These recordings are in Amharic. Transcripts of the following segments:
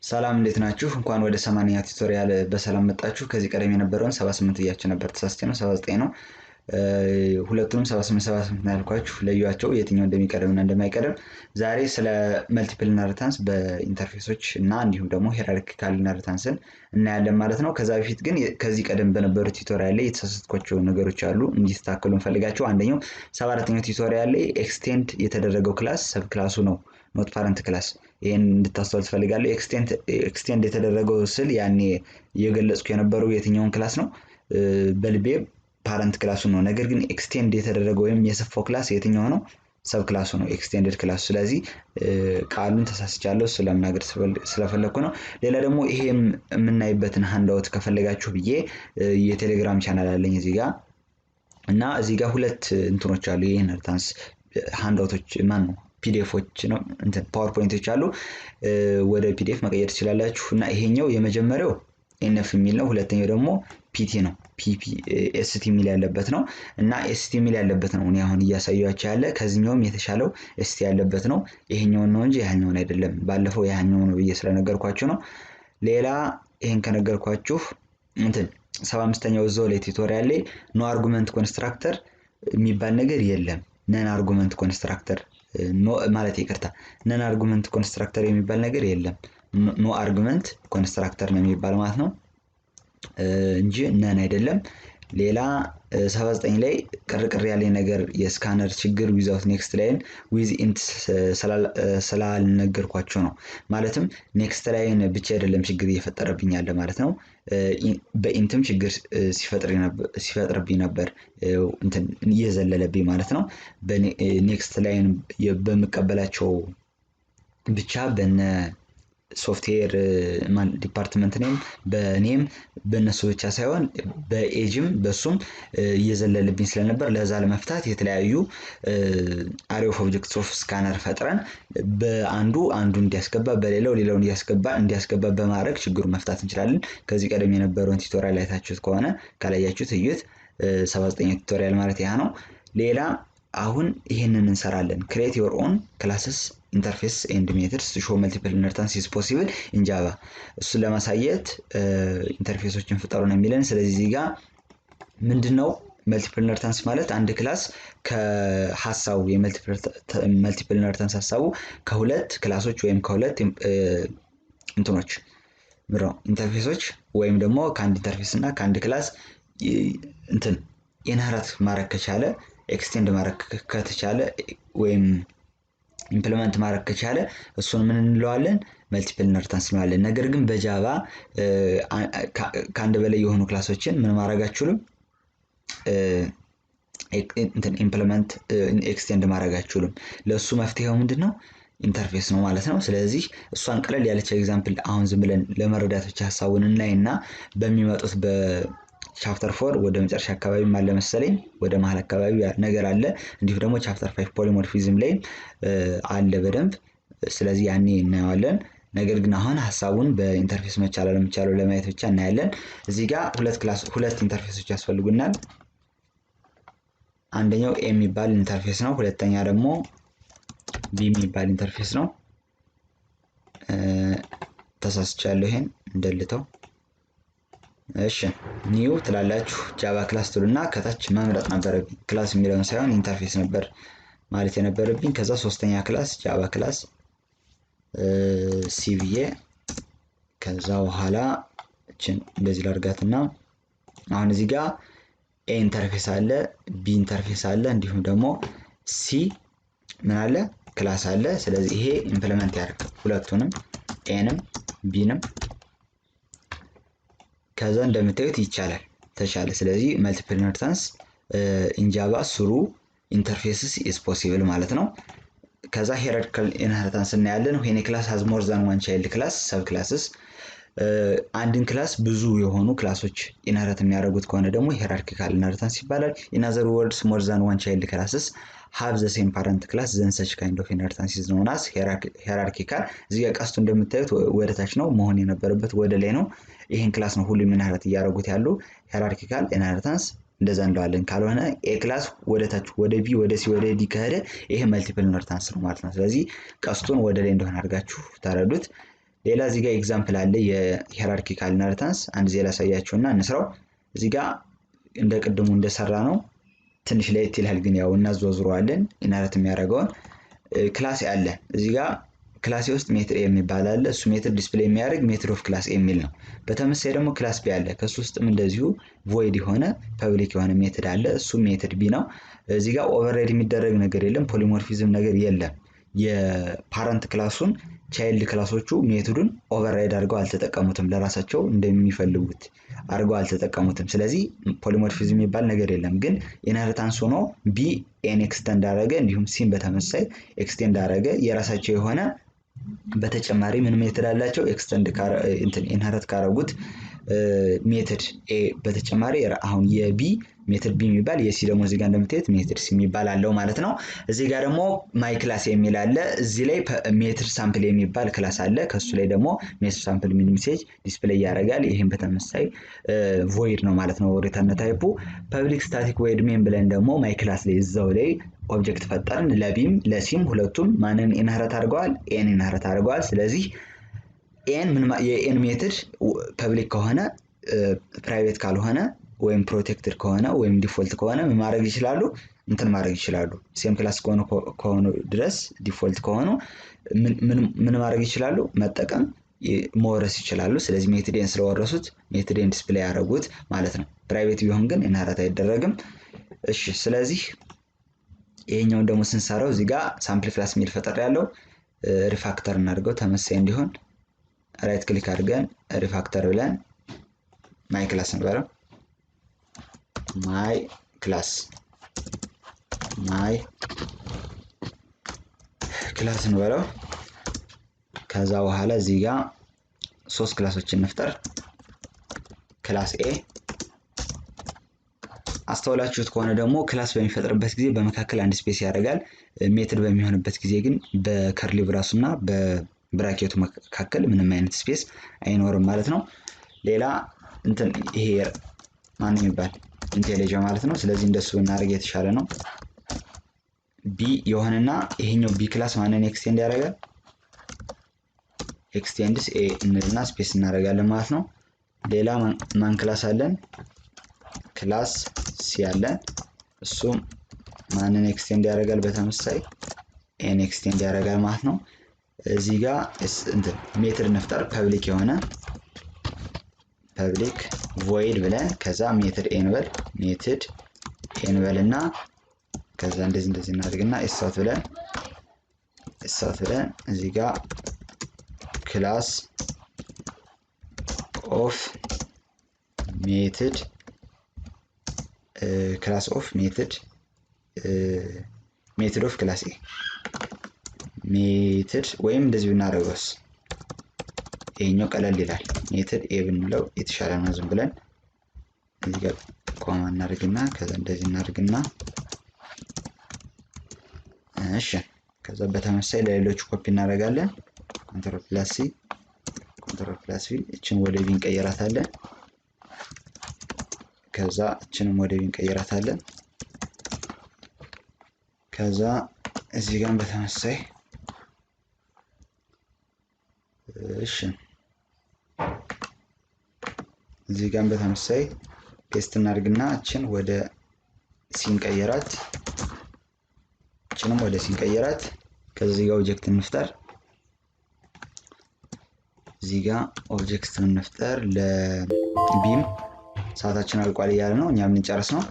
ሰላም እንዴት ናችሁ? እንኳን ወደ 80ኛ ቱቶሪያል በሰላም መጣችሁ። ከዚህ ቀደም የነበረውን 78 እያችሁ ነበር፣ ተሳስቼ ነው 79 ነው። ሁለቱንም 78 78 ያልኳችሁ ለዩዋቸው የትኛው እንደሚቀደምና እንደማይቀደም። ዛሬ ስለ መልቲፕል ኢንሄሪታንስ በኢንተርፌሶች እና እንዲሁም ደግሞ ሂራርኪካል ኢንሄሪታንስን እናያለን ማለት ነው። ከዛ በፊት ግን ከዚህ ቀደም በነበሩት ቱቶሪያል ላይ የተሳሳትኳቸው ነገሮች አሉ እንዲስተካከሉ እንፈልጋቸው። አንደኛው 74ኛው ቱቶሪያል ላይ ኤክስቴንድ የተደረገው ክላስ ሰብ ክላሱ ነው፣ ኖት ፓረንት ክላስ። ይሄን እንድታስተውሉ ፈልጋለሁ። ኤክስቴንድ የተደረገው ስል ያኔ የገለጽኩ የነበረው የትኛውን ክላስ ነው? በልቤ ፓረንት ክላሱ ነው። ነገር ግን ኤክስቴንድ የተደረገው ወይም የሰፋው ክላስ የትኛው ነው? ሰብ ክላሱ ነው፣ ኤክስቴንድድ ክላሱ። ስለዚህ ቃሉን ተሳስቻለሁ ስለምናገር ስለፈለኩ ነው። ሌላ ደግሞ ይሄ የምናይበትን ሃንዳውት ከፈለጋችሁ ብዬ የቴሌግራም ቻናል አለኝ እዚህ ጋር እና እዚህ ጋር ሁለት እንትኖች አሉ። የኢንሄሪታንስ ሃንዳውቶች ማን ነው ፒዲኤፎች ነው እንትን ፓወርፖይንቶች አሉ። ወደ ፒዲኤፍ መቀየር ትችላላችሁ። እና ይሄኛው የመጀመሪያው ኤንኤፍ የሚል ነው። ሁለተኛው ደግሞ ፒቲ ነው፣ ፒፒ ኤስቲ የሚል ያለበት ነው። እና ኤስቲ የሚል ያለበት ነው እኔ አሁን እያሳያችሁ ያለ። ከዚህኛውም የተሻለው ኤስቲ ያለበት ነው። ይሄኛው ነው እንጂ ያኛውን አይደለም። ባለፈው ያኛው ነው ብዬ ስለነገርኳችሁ ነው። ሌላ ይሄን ከነገርኳችሁ እንትን 75ኛው እዛው ላይ ቱቶሪያል ላይ ኖ አርጉመንት ኮንስትራክተር የሚባል ነገር የለም። ነን አርጉመንት ኮንስትራክተር ኖ ማለት ይቅርታ፣ ነን አርጉመንት ኮንስትራክተር የሚባል ነገር የለም። ኖ አርጉመንት ኮንስትራክተር ነው የሚባል ማለት ነው እንጂ ነን አይደለም። ሌላ 79 ላይ ቅርቅር ያለ ነገር የስካነር ችግር ዊዛውት ኔክስት ላይን ዊዝ ኢንት ስላልነገርኳቸው ነው። ማለትም ኔክስት ላይን ብቻ አይደለም ችግር እየፈጠረብኝ ያለ ማለት ነው። በኢንትም ችግር ሲፈጥርብኝ ነበር እንትን እየዘለለብኝ ማለት ነው። በኔክስት ላይን በመቀበላቸው ብቻ በነ ሶፍትዌር ዲፓርትመንት ኔም በኔም በነሱ ብቻ ሳይሆን በኤጅም በሱም እየዘለለብኝ ስለነበር ለዛ ለመፍታት የተለያዩ አሬ ኦፍ ኦብጀክትስ ኦፍ ስካነር ፈጥረን በአንዱ እንዲያስገባ በሌላው እንዲያስገባ በማድረግ ችግሩን መፍታት እንችላለን። ከዚህ ቀደም የነበረውን ቱቶሪያል አይታችሁት ከሆነ ካላያችሁት እዩት። 79 ቱቶሪያል ማለት ያ ነው። ሌላ አሁን ይሄንን እንሰራለን። create your own classes interface and methods to show multiple inheritance is possible in Java። እሱ ለማሳየት ኢንተርፌሶችን ፍጠሩ ነው የሚለን። ስለዚህ እዚህ ጋር ምንድነው መልቲፕል ኢንሄሪታንስ ማለት? አንድ ክላስ ከሐሳቡ የመልቲፕል ኢንሄሪታንስ ሐሳቡ ከሁለት ክላሶች ወይም ከሁለት እንትኖች ኢንተርፌሶች ወይም ደግሞ ከአንድ ኢንተርፌስ እና ከአንድ ክላስ እንትን ኢንሄሪት ማድረግ ከቻለ ኤክስቴንድ ማድረግ ከተቻለ ወይም ኢምፕሊመንት ማድረግ ከቻለ እሱን ምን እንለዋለን? መልቲፕል ኢንሄሪታንስ እንለዋለን። ነገር ግን በጃቫ ከአንድ በላይ የሆኑ ክላሶችን ምን ማድረግ አትችሉም፣ ኢምፕሊመንት ኤክስቴንድ ማድረግ አትችሉም። ለሱ መፍትሄው ምንድነው? ኢንተርፌስ ነው ማለት ነው። ስለዚህ እሷን ቀለል ያለች ኤግዛምፕል አሁን ዝም ብለን ለመረዳት ብቻ ሐሳቡን እናይና በሚመጡት ቻፕተር 4 ወደ መጨረሻ አካባቢ ማለ መሰለኝ ወደ መሃል አካባቢ ነገር አለ። እንዲሁ ደግሞ ቻፕተር 5 ፖሊሞርፊዝም ላይ አለ በደንብ። ስለዚህ ያኔ እናየዋለን። ነገር ግን አሁን ሐሳቡን በኢንተርፌስ መቻል ለማየት ብቻ እናያለን። እዚህ ጋር ሁለት ኢንተርፌሶች ያስፈልጉናል። አንደኛው ኤ የሚባል ኢንተርፌስ ነው። ሁለተኛ ደግሞ ቢ የሚባል ኢንተርፌስ ነው። ተሳስቻለሁ፣ ይሄን እንደልተው። እሺ ኒው ትላላችሁ፣ ጃቫ ክላስ ትሉና ከታች መምረጥ ነበረብኝ። ክላስ የሚለውን ሳይሆን ኢንተርፌስ ነበር ማለት የነበረብኝ። ከዛ ሶስተኛ ክላስ ጃቫ ክላስ ሲቪኤ። ከዛ በኋላ እቺን እንደዚህ ላድርጋትና አሁን እዚህ ጋር ኤ ኢንተርፌስ አለ፣ ቢ ኢንተርፌስ አለ፣ እንዲሁም ደግሞ ሲ ምን አለ? ክላስ አለ። ስለዚህ ይሄ ኢምፕሊመንት ያደርግ ሁለቱንም ኤንም ቢንም። ከዛ እንደምታዩት ይቻላል ተቻለ። ስለዚህ መልቲፕል ኢንሄሪታንስ ኢን ጃቫ ስሩ ኢንተርፌስስ ኢዝ ፖሲብል ማለት ነው። ከዛ ሂራርኪካል ኢንሄሪታንስ እናያለን። when a class has more than one child class ሰብ ክላስስ አንድን ክላስ ብዙ የሆኑ ክላሶች ኢንሄሪት የሚያደርጉት ከሆነ ደግሞ ሂራርኪካል ኢንሄሪታንስ ይባላል። in other words more than one child classes have the same parent class then such kind of inheritance is known as hierarchical። እዚህ ጋር ቀስቱ እንደምታዩት ወደ ታች ነው መሆን የነበረበት ወደ ላይ ነው። ይሄን ክላስ ነው ሁሉም ኢንሄሪት እያደረጉት ያሉ hierarchical inheritance እንደዛ እንለዋለን። ካልሆነ ኤ ክላስ ወደ ታች ወደ ቢ ወደ ሲ ወደ ዲ ከሄደ ይሄ መልቲፕል ኢንሄሪታንስ ነው ማለት ነው። ስለዚህ ቀስቱን ወደ ላይ እንደሆነ አድርጋችሁ ታረዱት። ሌላ እዚህ ጋር ኤግዛምፕል አለ የሂራርኪካል ኢንሄሪታንስ አንድ ዜላ ያሳያችሁና እንስራው። እዚህ ጋር እንደ ቅድሙ እንደሰራ ነው ትንሽ ለየት ይላል፣ ግን ያው እናዘዋዝረዋለን ኢንሄሪት የሚያደርገውን ክላስ አለ እዚህ ጋር ክላስ ውስጥ ሜትር ኤ የሚባል አለ። እሱ ሜትር ዲስፕሌይ የሚያደርግ ሜትር ኦፍ ክላስ ኤ የሚል ነው። በተመሳሳይ ደግሞ ክላስ ቢ አለ። ከሱ ውስጥም እንደዚሁ ቮይድ የሆነ ፐብሊክ የሆነ ሜትድ አለ። እሱ ሜትድ ቢ ነው። እዚህ ጋር ኦቨርራይድ የሚደረግ ነገር የለም፣ ፖሊሞርፊዝም ነገር የለም። የፓረንት ክላሱን ቻይልድ ክላሶቹ ሜትዱን ኦቨርራይድ አድርገው አልተጠቀሙትም፣ ለራሳቸው እንደሚፈልጉት አድርገው አልተጠቀሙትም። ስለዚህ ፖሊሞርፊዝም የሚባል ነገር የለም። ግን ኢንሄሪታንስ ሆኖ ቢ ኤን ኤክስቴንድ አደረገ፣ እንዲሁም ሲን በተመሳሳይ ኤክስቴንድ አደረገ። የራሳቸው የሆነ በተጨማሪ ምን ሜትድ አላቸው? ኤክስቴንድ ኢንሄሪት ካረጉት ሜትድ ኤ በተጨማሪ አሁን የቢ ሜትድ ቢ የሚባል የሲ ደግሞ እዚህ ጋር እንደምታዩት ሜትድ ሲ የሚባል አለው ማለት ነው። እዚህ ጋር ደግሞ ማይ ክላስ የሚል አለ። እዚህ ላይ ሜትድ ሳምፕል የሚባል ክላስ አለ። ከሱ ላይ ደግሞ ሜትድ ሳምፕል ሚን ሜሴጅ ዲስፕሌይ ያደርጋል። ይሄን በተመሳሳይ ቮይድ ነው ማለት ነው ሪተርን ታይፑ። ፐብሊክ ስታቲክ ቮይድ ሜን ብለን ደግሞ ማይ ክላስ ላይ እዛው ላይ ኦብጀክት ፈጠርን። ለቢም ለሲም ሁለቱም ማንን ኢንሄሪት አድርገዋል? ኤን ኢንሄሪት አድርገዋል። ስለዚህ ኤን የኤን ሜትድ ፐብሊክ ከሆነ ፕራይቬት ካልሆነ ወይም ፕሮቴክትድ ከሆነ ወይም ዲፎልት ከሆነ ምን ማድረግ ይችላሉ? እንትን ማድረግ ይችላሉ። ሴም ክላስ ከሆኑ ድረስ ዲፎልት ከሆኑ ምን ማድረግ ይችላሉ? መጠቀም መወረስ ይችላሉ። ስለዚህ ሜትድን ስለወረሱት ሜትድን ዲስፕሌይ ያደረጉት ማለት ነው። ፕራይቬት ቢሆን ግን ኢንሄሪት አይደረግም። እሺ ስለዚህ ይሄኛውን ደግሞ ስንሰራው እዚህ ጋር ሳምፕል ክላስ የሚል ፈጠር ያለው ሪፋክተር እናድርገው ተመሳሳይ እንዲሆን ራይት ክሊክ አድርገን ሪፋክተር ብለን ማይ ክላስ እንበለው። ማይ ክላስ እንበለው። ከዛ በኋላ እዚህ ጋር ሶስት ክላሶችን እንፍጠር። ክላስ ኤ አስተውላችሁት ከሆነ ደግሞ ክላስ በሚፈጥርበት ጊዜ በመካከል አንድ ስፔስ ያደርጋል። ሜትድ በሚሆንበት ጊዜ ግን በከርሊ ብራሱና በብራኬቱ መካከል ምንም አይነት ስፔስ አይኖርም ማለት ነው። ሌላ እንትን ይሄ ማን የሚባል ኢንቴሊጀ ማለት ነው። ስለዚህ እንደሱ እናደርግ የተሻለ ነው። ቢ የሆነና ይሄኛው ቢ ክላስ ማንን ኤክስቴንድ ያደርጋል? ኤክስቴንድስ ኤ እንልና ስፔስ እናደርጋለን ማለት ነው። ሌላ ማን ክላስ አለን? ክላስ ሲ አለ። እሱም ማንን ኤክስቴንድ ያደርጋል? በተመሳሳይ ኤን ኤክስቴንድ ያደርጋል ማለት ነው። እዚህ ጋር እንትን ሜትድ እንፍጠር ፐብሊክ የሆነ ፐብሊክ ቮይድ ብለን ከዛ ሜትድ ኤንበል እና ከዛ እንደዚህ እናድርግና ኤስአውት ብለን እዚህ ጋር ክላስ ኦፍ ሜትድ ኦፍ ክላስ ኤ ሜትድ ወይም እንደዚህ ብናደርገውስ ይሄኛው ቀለል ይላል። ሜትድ ኤ ብንለው የተሻለ ነው። ዝም ብለን እዚህ ጋር ኮማ እናድርግና ከዛ እንደዚህ እናድርግና እሺ ከዛ በተመሳሳይ ለሌሎቹ ኮፒ እናደርጋለን። ኮንትሮል ፕላስ ሲ እችን ወደ ቪ እንቀይራታለን። ከዛ እችንም ወደ ቪ እንቀይራታለን። ከዛ እዚህ ጋር በተመሳሳይ እሺ እዚህ ጋር በተመሳሳይ ፔስት እናድርግና እችን ወደ ሲ እንቀይራት። እችንም ወደ ሲ እንቀይራት። ከዚህ ጋር ኦብጀክት እንፍጠር። እዚህ ጋር ኦብጀክት እንፍጠር ለቢም ሰዓታችን አልቋል እያለ ነው፣ እኛም እንጨርስ ነው።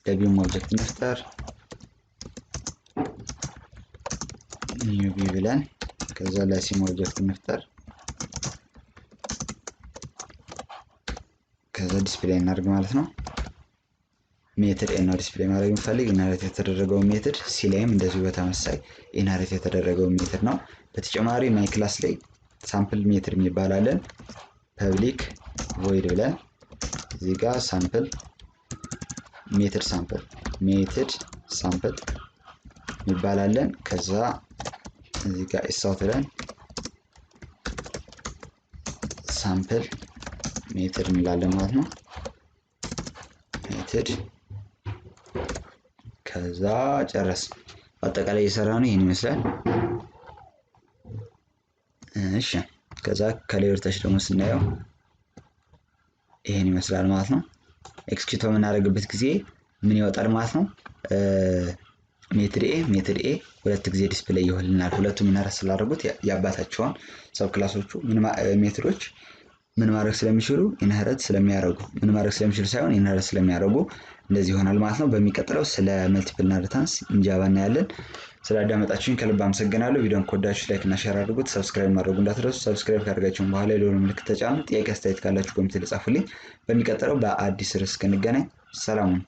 ለቢም ኦብጀክት እንፍጠር ኒው ቢ ብለን ከዛ ለሲም ኦብጀክት እንፍጠር። ከዛ ዲስፕሌይ እናድርግ ማለት ነው። ሜትድ ኤ ነው ዲስፕሌይ ማድረግ እንፈልግ። ኢንሄሪት የተደረገው ሜትድ ሲ ላይም እንደዚሁ በተመሳሳይ ኢንሄሪት የተደረገው ሜትድ ነው። በተጨማሪ ማይ ክላስ ላይ ሳምፕል ሜትድ የሚባል አለን። ፐብሊክ ቮይድ ብለን እዚህ ጋር ሳምፕል ሜትድ ሳምፕል የሚባል አለን። ከዛ እዚህ ጋር ኤስአውት ብለን ሳምፕል ሜትድ እንላለን ማለት ነው። ሜትድ ከዛ ጨረስ። አጠቃላይ እየሰራ ነው ይሄን ይመስላል። እሺ ከዛ ከላይ ወርታች ደግሞ ስናየው ይሄን ይመስላል ማለት ነው። ኤክስኪዩት በምናደርግበት ጊዜ ምን ይወጣል ማለት ነው? ሜትድ ኤ ሁለት ጊዜ ዲስፕሌይ ይሆንልናል። ሁለቱም ኢንሄረንት ስላደረጉት ያባታቸውን ሰብ ክላሶቹ ሜትዶች ምን ማድረግ ስለሚችሉ ኢንሄረንት ስለሚያደርጉ ምን ማድረግ ስለሚችሉ ሳይሆን ኢንሄረንት ስለሚያደርጉ እንደዚህ ይሆናል ማለት ነው። በሚቀጥለው ስለ መልቲፕል ኢንሄሪታንስ ኢንጃቫ እናያለን። ስላዳመጣችሁኝ ከልብ አመሰግናለሁ። ቪዲዮን ከወዳችሁ ላይክ እና ሼር አድርጉት። ሰብስክራይብ ማድረጉ እንዳትረሱ። ሰብስክራይብ ካደረጋችሁ በኋላ የደወል ምልክት ተጫኑ። ጥያቄ አስተያየት ካላችሁ ኮሜንት ላይ ጻፉልኝ። በሚቀጥለው በአዲስ ርዕስ እስክንገናኝ ሰላም ሁኑ።